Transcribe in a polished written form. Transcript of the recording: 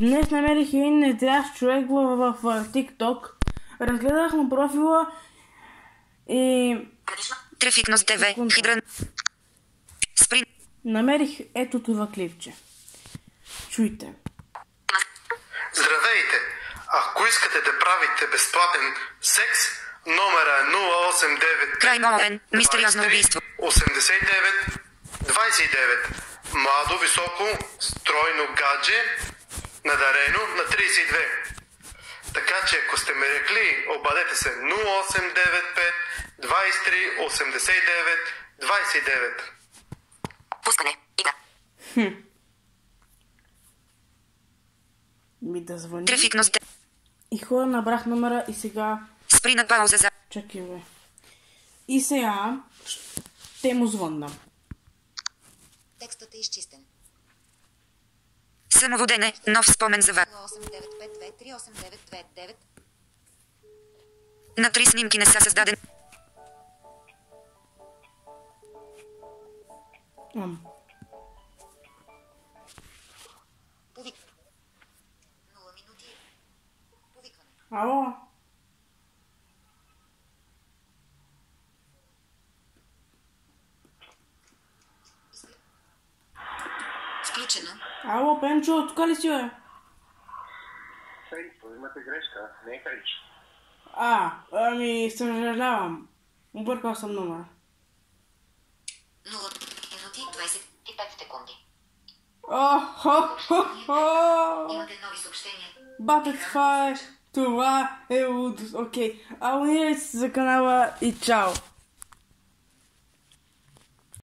Днес намерих един нетрящ човек в TikTok. Разгледах му профила и... Трафикност ТВ, Хидран. Сприн. Намерих ето това клипче. Чуйте. Здравейте! Ако искате да правите безплатен секс, номера е 089... Край момент, мистериозно убийство. 89 29. Младо, високо, стройно гадже, надарено на 32. Така че ако сте ме рекли, обадете се 0895 23 89 29. Пускане. Игра. Ми да звъни. Трафикност. И хора, набрах номера и сега... Спри на пауза за... Чакай, бе. И сега ще му звънна. Текстът е изчистен. Самоводене, нов спомен за вас. 0895238929. На 3 снимки не са създаден. Повик. 0 минути. Повикване. Ало? Включено. Ало, Пенчо, тук ли си, бе? Сейфо, имате грешка, не е Хрич. Ами, съжалявам. Объркал съм номера. 0 минути 25 секунди. Имате нови съобщения. Батът, това е лудост. Окей. Абонирайте се за канала и чао!